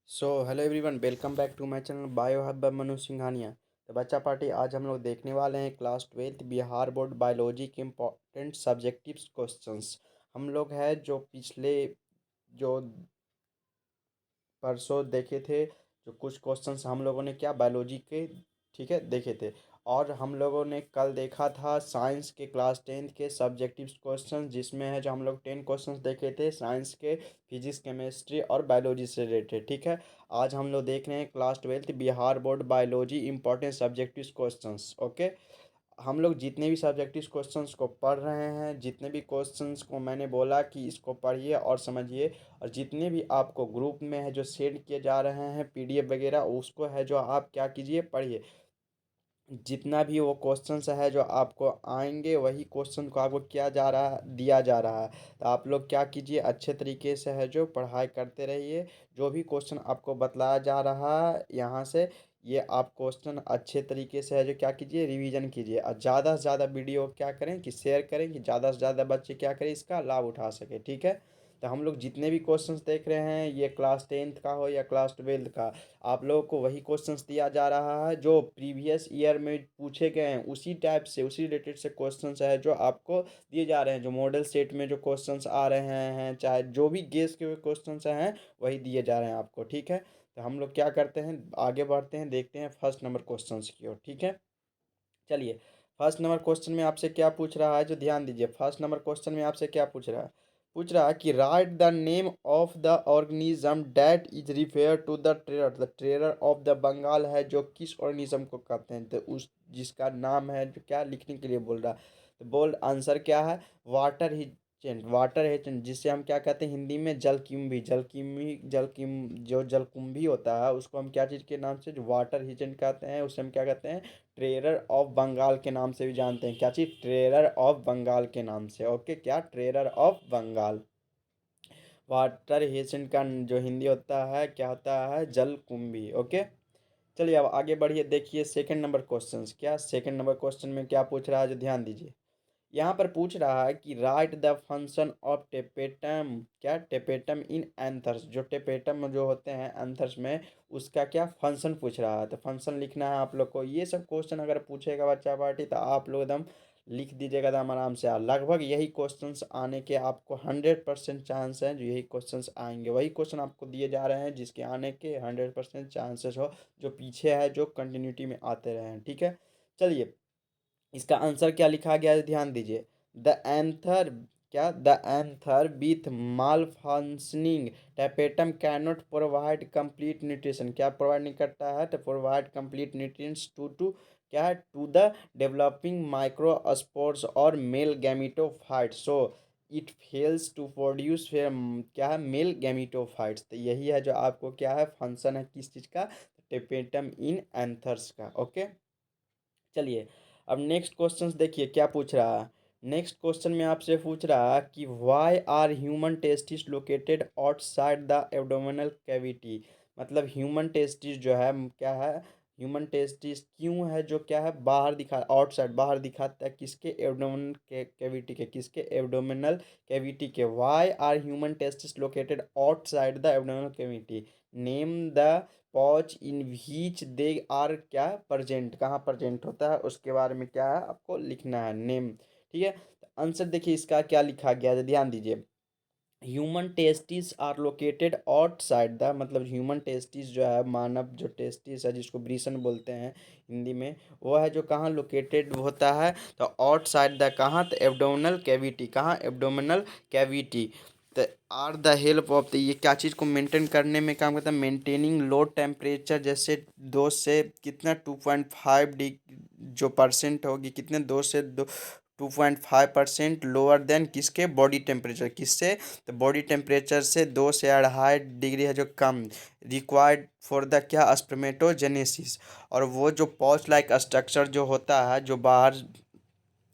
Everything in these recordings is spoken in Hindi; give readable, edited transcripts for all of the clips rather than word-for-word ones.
So hello everyone, welcome back to my channel bio hub by Manu Singhania. तो बच्चा पार्टी, आज हम लोग देखने वाले हैं क्लास 12 बिहार बोर्ड बायोलॉजी के इम्पोर्टेंट सब्जेक्टिव क्वेश्चंस। हम लोग हैं जो पिछले जो परसों देखे थे, जो कुछ क्वेश्चंस हम लोगों ने क्या बायोलॉजी के, ठीक है, देखे थे। और हम लोगों ने कल देखा था साइंस के क्लास 10th के सब्जेक्टिव क्वेश्चन, जिसमें है जो हम लोग 10 क्वेश्चंस देखे थे साइंस के, फिजिक्स केमिस्ट्री और बायोलॉजी से रिलेटेड, ठीक है। आज हम लोग देख रहे हैं class 12th Bihar board biology important subjective questions. Okay, हम लोग जितने भी सब्जेक्टिव क्वेश्चंस को पढ़ रहे हैं, जितने भी क्वेश्चंस को मैंने बोला कि इसको पढ़िए और समझिए, और जितने भी आपको ग्रुप में है जो सेंड किए जा रहे हैं पीडीएफ वगैरह, उसको है जो आप क्या कीजिए, पढ़िए। जितना भी वो क्वेश्चंस है जो आपको आएंगे, वही क्वेश्चन को आपको क्या जा रहा दिया जा रहा है। तो आप लोग क्या कीजिए, अच्छे तरीके से है जो पढ़ाई करते रहिए। जो भी क्वेश्चन आपको बतलाया जा रहा है यहाँ से, ये आप क्वेश्चन अच्छे तरीके से है जो क्या कीजिए, रिवीजन कीजिए। और ज़्यादा से ज़्यादा वीडियो क्या करें कि शेयर करें, कि ज़्यादा से ज़्यादा बच्चे क्या करें, इसका लाभ उठा सके, ठीक है। तो हम लोग जितने भी क्वेश्चंस देख रहे हैं, ये क्लास 10th का हो या क्लास 12th का, आप लोगों को वही क्वेश्चंस दिया जा रहा है जो प्रीवियस ईयर में पूछे गए हैं, उसी टाइप से, उसी रिलेटेड से क्वेश्चंस है जो आपको दिए जा रहे हैं। जो मॉडल सेट में जो क्वेश्चंस आ रहे हैं, चाहे जो भी गेस के हुए क्वेश्चंस हैं, वही दिए जा रहे हैं आपको, ठीक है। तो हम लोग क्या करते हैं, आगे बढ़ते हैं, देखते हैं फर्स्ट नंबर क्वेश्चंस की ओर, ठीक है। चलिए, फर्स्ट नंबर क्वेश्चन में आपसे क्या पूछ रहा है, जो ध्यान दीजिए। फर्स्ट नंबर क्वेश्चन में आपसे क्या पूछ रहा है कि write the name of the organism that is refer to the terror of the Bengal, है जो किस ऑर्गेनिज्म को कहते हैं, तो उस जिसका नाम है जो क्या लिखने के लिए बोल रहा है। तो बोल आंसर क्या है, वाटर हिचेंट। वाटर हिचेंट जिसे हम क्या कहते हैं हिंदी में, जलकुंभी। जो जलकुंभी होता है उसको हम क्या चीज़ के नाम से, जो वाटर हिचेंट कहते हैं, उसे हम क्या कहते हैं, ट्रेरर ऑफ बंगाल के नाम से भी जानते हैं। क्या चीज, ट्रेरर ऑफ बंगाल के नाम से। ओके, क्या, ट्रेरर ऑफ बंगाल। वाटर हेसेंट का जो हिंदी होता है क्या होता है, जलकुंभी। ओके, चलिए अब आगे बढ़िए, देखिए सेकंड नंबर क्वेश्चन। क्या सेकंड नंबर क्वेश्चन में क्या पूछ रहा है, जो ध्यान दीजिए। यहाँ पर पूछ रहा है कि write the function of tapetum, क्या, टेपेटम इन एंथर्स। जो टेपेटम जो होते हैं एंथर्स में, उसका क्या फंक्शन पूछ रहा है। तो फंक्शन लिखना है आप लोग को। ये सब क्वेश्चन अगर पूछेगा बच्चा पार्टी, तो आप लोग एकदम लिख दीजिएगा एकदम आराम से। लगभग यही क्वेश्चंस आने के आपको 100% चांस हैं, जो यही क्वेश्चंस आएंगे, वही क्वेश्चन आपको दिए जा रहे हैं जिसके आने के 100% चांसेस हो, जो पीछे है, जो कंटिन्यूटी में आते रहे हैं, ठीक है। चलिए, इसका आंसर क्या लिखा गया है, ध्यान दीजिए। द एंथर, क्या, the anther with mall functioning tapetum cannot provide complete nutrition. क्या प्रोवाइड नहीं करता है, तो प्रोवाइड कंप्लीट न्यूट्रिएंट्स टू क्या है, टू द डेवलपिंग माइक्रोस्पोर्स और male gametophyte, so it fails to produce क्या है, मेल गैमिटोफाइट्स। तो यही है जो आपको क्या है, फंक्शन है किस चीज़ का, टेपेटम इन एंथर्स का। ओके, चलिए अब नेक्स्ट क्वेश्चन देखिए क्या पूछ रहा है। नेक्स्ट क्वेश्चन में आपसे पूछ रहा है कि why are human testis located outside the abdominal cavity. मतलब ह्यूमन टेस्टिस जो है क्या है, ह्यूमन टेस्टिस क्यों है जो क्या है, बाहर दिखा, आउटसाइड बाहर दिखाता है, किसके, एब्डोमिनल के कैविटी के, किसके, एब्डोमिनल कैविटी के। Why are human testis located outside the abdominal cavity, name the pouch in which they are, क्या, प्रजेंट, कहाँ प्रजेंट होता है, उसके बारे में क्या है आपको लिखना है, नेम, ठीक है। तो आंसर देखिए इसका क्या लिखा गया है, ध्यान दीजिए। Human testis are located outside the, मतलब ह्यूमन टेस्टिस जो है, मानव जो टेस्टिस है, जिसको ब्रीसन बोलते हैं हिंदी में, वो है जो कहाँ लोकेटेड होता है, तो आउटसाइड द, कहाँ, तो एब्डोमिनल कैविटी, कहाँ, एब्डोमिनल कैविटी। तो are the help of the, ये क्या चीज़ को मेंटेन करने में काम करता है, मेंटेनिंग लो टेम्परेचर, जैसे 2 से कितना, 2.5 जो परसेंट होगी, कितने, 2.5% लोअर देन किसके, बॉडी टेम्परेचर, किससे, तो बॉडी टेम्परेचर से 2 से 2.5 डिग्री है जो कम, रिक्वायर्ड फॉर द, क्या, स्पर्मेटोजेनेसिस। और वो जो पॉच लाइक स्ट्रक्चर जो होता है, जो बाहर,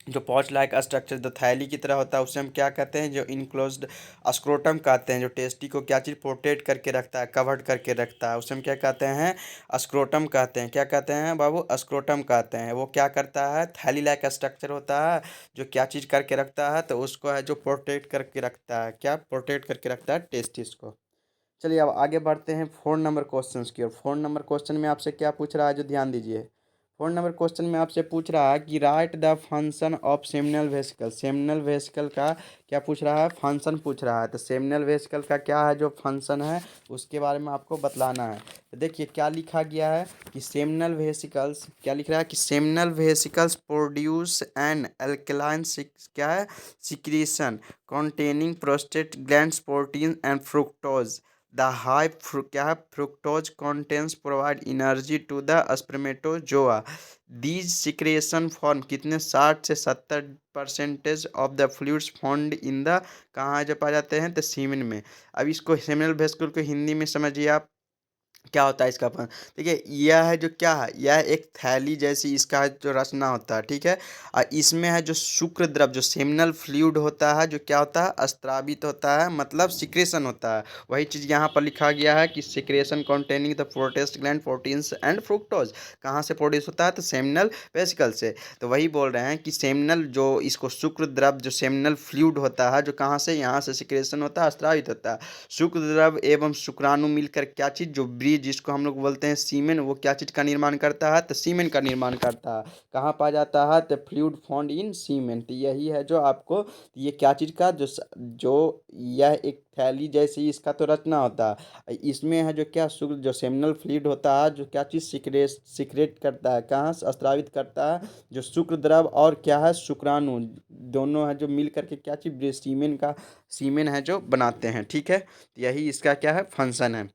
जो पॉच लाइक स्ट्रक्चर जो थैली की तरह होता है, उसे हम क्या कहते हैं, जो इनक्लोज्ड स्क्रोटम कहते हैं। जो टेस्टी को क्या चीज़ प्रोटेक्ट करके रखता है, कवर्ड करके रखता है, उसे हम क्या कहते हैं, स्क्रोटम कहते हैं। क्या कहते हैं बाबू, स्क्रोटम कहते हैं। वो क्या करता है, थैली लाइक स्ट्रक्चर होता है, जो क्या चीज़ करके रखता है, तो उसको है जो प्रोटेक्ट करके रखता है, क्या, प्रोटेक्ट करके रखता है टेस्टिस को। चलिए अब आगे बढ़ते हैं 4 नंबर क्वेश्चन की ओर। 4 नंबर क्वेश्चन में आपसे क्या पूछ रहा है जो ध्यान दीजिए। 4 नंबर क्वेश्चन में आपसे पूछ रहा है कि write the function of seminal vesicle. Seminal vesicle का क्या पूछ रहा है, फंक्शन पूछ रहा है। तो सेमिनल वेसिकल का क्या है जो फंक्शन है उसके बारे में आपको बतलाना है। तो देखिए क्या लिखा गया है कि सेमिनल वेसिकल्स, क्या लिख रहा है कि seminal vesicles produce an alkaline क्या है secretion containing prostate glands protein and fructose. The high क्या है fructose contents provide energy to the spermatozoa. These secretion form कितने 60 से 70% of the fluids found in the, कहाँ जो पाए जाते हैं तो सीमेन में। अब इसको सेमिनल वेसिकल को हिंदी में समझिए आप क्या होता है इसका अपन। देखिए यह है जो क्या है, यह एक थैली जैसी इसका जो रचना होता है, ठीक है। और इसमें है जो शुक्र द्रव जो सेमिनल फ्लूइड होता है जो क्या होता है स्त्रावित होता है, मतलब सिक्रेशन होता है। वही चीज़ यहाँ पर लिखा गया है कि secretion containing the protest gland proteins and fructose, कहाँ से प्रोड्यूस होता है तो सेमिनल वेसिकल से। तो वही बोल रहे हैं कि सेमिनल जो इसको शुक्र द्रव जो सेमिनल फ्लूइड होता है जो कहाँ से, यहाँ से सिक्रेशन होता है स्त्रावित होता है। शुक्र द्रव एवं शुक्राणु मिलकर क्या चीज़ जो ब्रीज जिसको हम लोग बोलते हैं सीमेन, वो क्या चीज़ का निर्माण करता है तो सीमेन का निर्माण करता है। कहाँ पाया जाता है तो फ्लूइड फाउंड इन सीमेन। तो यही है जो आपको ये क्या चीज़ का जो यह एक थैली जैसी इसका तो रचना होता है। इसमें है जो क्या शुक्र जो सेमिनल फ्लूइड होता है जो क्या चीज़ सिक्रेट करता है, कहाँ से स्त्रावित करता है जो शुक्र द्रव और क्या है शुक्राणु, दोनों है जो मिल करके क्या चीज़ सीमेन का सीमेन है जो बनाते हैं, ठीक है। यही इसका क्या है फंक्शन है।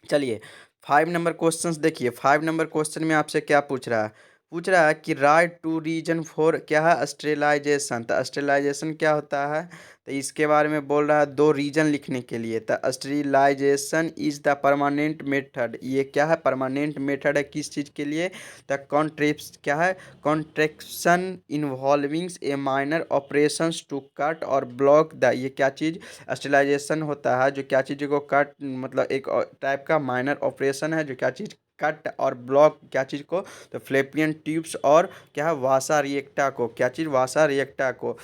चलिए 5 नंबर क्वेश्चन देखिए। 5 नंबर क्वेश्चन में आपसे क्या पूछ रहा है कि राइट टू रीजन फॉर क्या है स्टेलाइजेशन। तो स्टेलाइजेशन क्या होता है तो इसके बारे में बोल रहा है दो रीजन लिखने के लिए। तो sterilisation is the permanent method, ये क्या है परमानेंट मेथड है किस चीज़ के लिए द कॉन्ट्रेप्स क्या है contraception involving a minor operations to cut और ब्लॉक द, ये क्या चीज़ स्टेलाइजेशन होता है जो क्या चीज़ को कट मतलब एक टाइप का माइनर ऑपरेशन है जो क्या चीज़ कट और ब्लॉक क्या चीज़ को तो फ्लेपियन ट्यूब्स और क्या है वासा रिएक्टा को, क्या चीज़ वासा रिएक्टा को,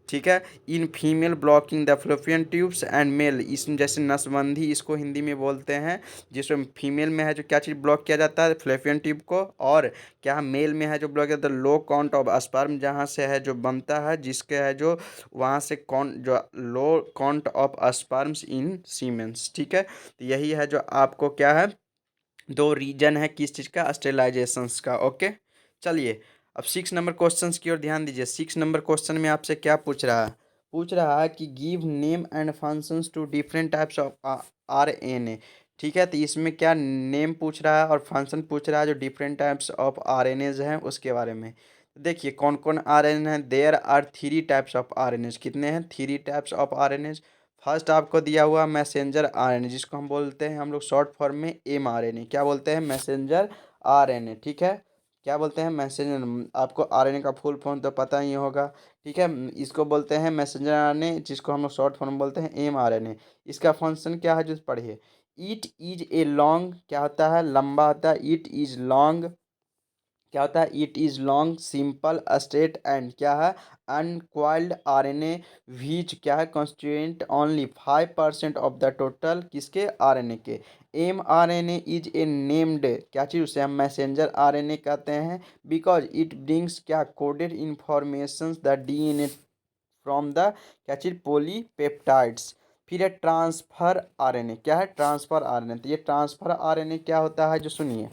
ठीक है। In female blocking the fallopian tubes and male, इसमें जैसे नसबंदी इसको हिंदी में बोलते हैं, जिसमें फीमेल में है जो क्या चीज़ ब्लॉक किया जाता है फ्लोपियन ट्यूब को, और क्या मेल में है जो ब्लॉक किया जाता है लो काउंट ऑफ स्पर्म जहाँ से है जो बनता है जिसके है जो वहाँ से कौन जो low count of sperms in semens, ठीक है। तो यही है जो आपको क्या है दो रीजन है किस चीज़ का स्टेलाइजेशंस का, ओके। चलिए अब 6 नंबर क्वेश्चन की ओर ध्यान दीजिए। 6 नंबर क्वेश्चन में आपसे क्या पूछ रहा है कि give name and functions to different types of RNA, ठीक है। तो इसमें क्या नेम पूछ रहा है और फंक्शन पूछ रहा है जो डिफरेंट टाइप्स ऑफ RNAs हैं उसके बारे में। तो देखिए कौन कौन RNA हैं, there are 3 types of RNAs, कितने हैं 3 टाइप्स ऑफ RNAs। फर्स्ट आपको दिया हुआ मैसेंजर RNA जिसको हम बोलते हैं हम लोग शॉर्ट फॉर्म में mRNA, क्या बोलते हैं मैसेंजर RNA, ठीक है। क्या बोलते हैं मैसेंजर, आपको RNA का फुल फॉर्म तो पता ही होगा, ठीक है। इसको बोलते हैं मैसेंजर RNA जिसको हम लोग शॉर्ट फॉर्म बोलते हैं mRNA। इसका फंक्शन क्या है जो पढ़िए। इट इज ए लॉन्ग, क्या होता है लंबा होता है, इट इज लॉन्ग, क्या होता है it is long simple straight and क्या है अनकॉइल्ड RNA व्हिच क्या है constituent only 5% of the total किसके RNA के। mRNA इज ए नेम्ड, क्या चीज़ उसे हम मैसेंजर RNA कहते हैं बिकॉज इट ब्रिंग्स क्या coded information the DNA from the क्या चीज़ पॉलीपेप्टाइड्स। फिर है ट्रांसफर RNA, क्या है ट्रांसफर RNA। तो ये ट्रांसफर RNA क्या होता है जो सुनिए।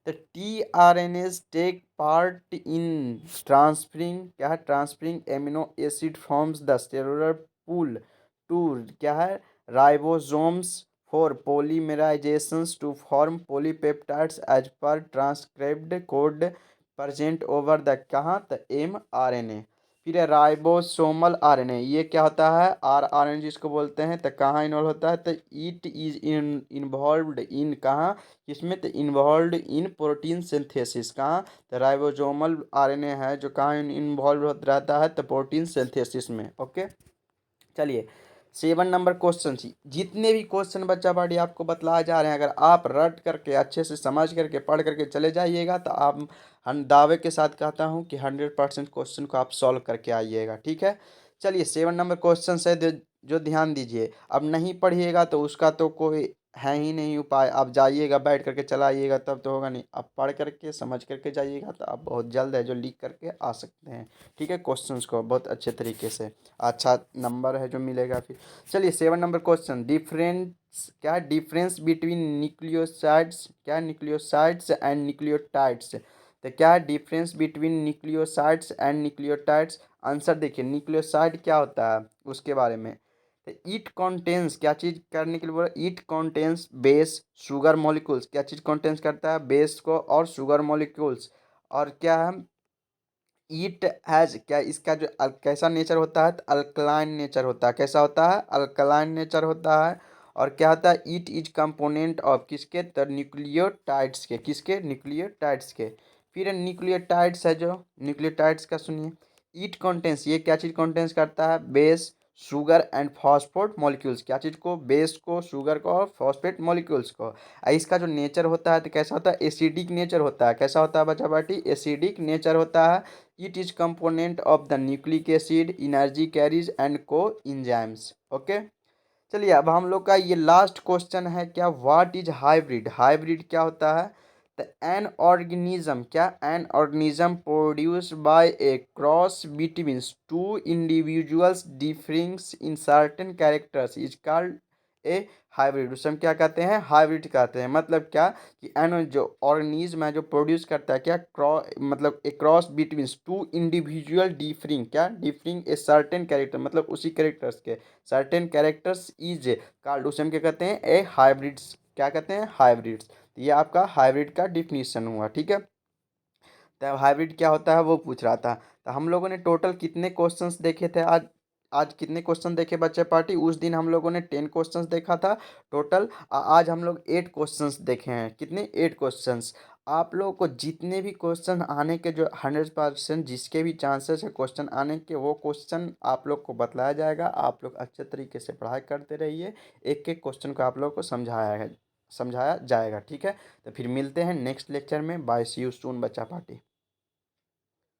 The tRNAs take part in transferring क्या है transferring amino acid froms the cellular pool to क्या है ribosomes for polymerisations to form polypeptides as per transcript code present over the कहाँ द mRNA। फिर है राइबोसोमल RNA, ये क्या होता है RNA जिसको बोलते हैं तो कहाँ इन्वॉल्व होता है तो इट इज इन्वॉल्व्ड इन कहाँ किसमें तो इन्वॉल्व इन प्रोटीन सिंथेसिस, कहाँ तो राइबोसोमल RNA है जो कहाँ इन्वॉल्व रहता है तो प्रोटीन सिंथेसिस में, ओके। चलिए 7 नंबर क्वेश्चन, जितने भी क्वेश्चन बच्चा बड़ी आपको बतलाए जा रहे हैं अगर आप रट करके अच्छे से समझ करके पढ़ करके चले जाइएगा तो आप हम दावे के साथ कहता हूँ कि 100% क्वेश्चन को आप सॉल्व करके आइएगा, ठीक है। चलिए 7 नंबर क्वेश्चन है जो ध्यान दीजिए, अब नहीं पढ़िएगा तो उसका तो कोई है ही नहीं उपाय। आप जाइएगा बैठ करके चलाइएगा तब तो होगा नहीं, आप पढ़ करके समझ करके जाइएगा तो आप बहुत जल्द है जो लिख करके आ सकते हैं। ठीक है, क्वेश्चंस को बहुत अच्छे तरीके से, अच्छा नंबर है जो मिलेगा फिर। चलिए 7 नंबर क्वेश्चन, डिफरेंस क्या, डिफरेंस बिटवीन न्यूक्लियोसाइड्स, क्या न्यूक्लियोसाइड्स एंड न्यूक्लियोटाइड्स, तो क्या difference between nucleosides and nucleotides. Answer देखिए, न्यूक्लियोसाइड क्या होता है उसके बारे में, तो इट कॉन्टेंस, क्या चीज़ करने के लिए बोला, it contains base sugar molecules, क्या चीज़ कॉन्टेंस करता है, बेस को और शुगर मॉलिक्यूल्स। और क्या है, ईट हैज, क्या इसका जो कैसा नेचर होता है, तो अल्कलाइन नेचर होता है, कैसा होता है, अल्कलाइन नेचर होता है। और क्या होता है, ईट इज कंपोनेंट ऑफ किसके, तो न्यूक्लियोटाइड्स के, किसके, न्यूक्लियोटाइड्स के। फिर न्यूक्लियोटाइड्स है जो, न्यूक्लियोटाइड्स का सुनिए, ईट कंटेंस, ये क्या चीज़ कंटेंस करता है, base sugar and phosphate molecules, क्या चीज़ को, बेस को, शुगर को और फॉस्फेट मॉलिक्यूल्स को। इसका जो नेचर होता है तो कैसा होता है, एसिडिक नेचर होता है, कैसा होता है बच्चा बाटी, एसिडिक नेचर होता है। It is component of the nucleic acid, energy carries and को इंजाइम्स। ओके, चलिए अब हम लोग का ये लास्ट क्वेश्चन है, क्या, व्हाट इज हाइब्रिड, हाइब्रिड क्या होता है, तो एन ऑर्गेनिज्म, क्या, an organism produced by A cross between to individuals differing in certain characters is called a hybrid, उसे हम क्या कहते हैं, हाइब्रिड कहते हैं। मतलब क्या, कि एन जो ऑर्गेनिज्म है जो प्रोड्यूस करता है, क्या, मतलब a cross between two individual differing, क्या, डिफरिंग ए सर्टेन कैरेक्टर, मतलब उसी कैरेक्टर्स के सर्टेन कैरेक्टर्स इज कॉल्ड, उसे हम क्या कहते हैं, ए हाइब्रिड्स, क्या कहते हैं, हाइब्रिड्स। तो ये आपका हाइब्रिड का डिफिनीशन हुआ। ठीक है, तो हाइब्रिड क्या होता है वो पूछ रहा था। तो हम लोगों ने टोटल कितने क्वेश्चंस देखे थे आज, आज कितने क्वेश्चन देखे बच्चे पार्टी, उस दिन हम लोगों ने 10 क्वेश्चंस देखा था टोटल। आज हम लोग 8 क्वेश्चंस देखे हैं, कितने, 8 क्वेश्चंस। आप लोगों को जितने भी क्वेश्चन आने के जो 100% जिसके भी चांसेस है क्वेश्चन आने के, वो क्वेश्चन आप लोग को बतलाया जाएगा। आप लोग अच्छे तरीके से पढ़ाई करते रहिए, एक एक क्वेश्चन को आप लोग को समझाया जाएगा। ठीक है, तो फिर मिलते हैं नेक्स्ट लेक्चर में। बाय, सी यू सून बच्चा पार्टी।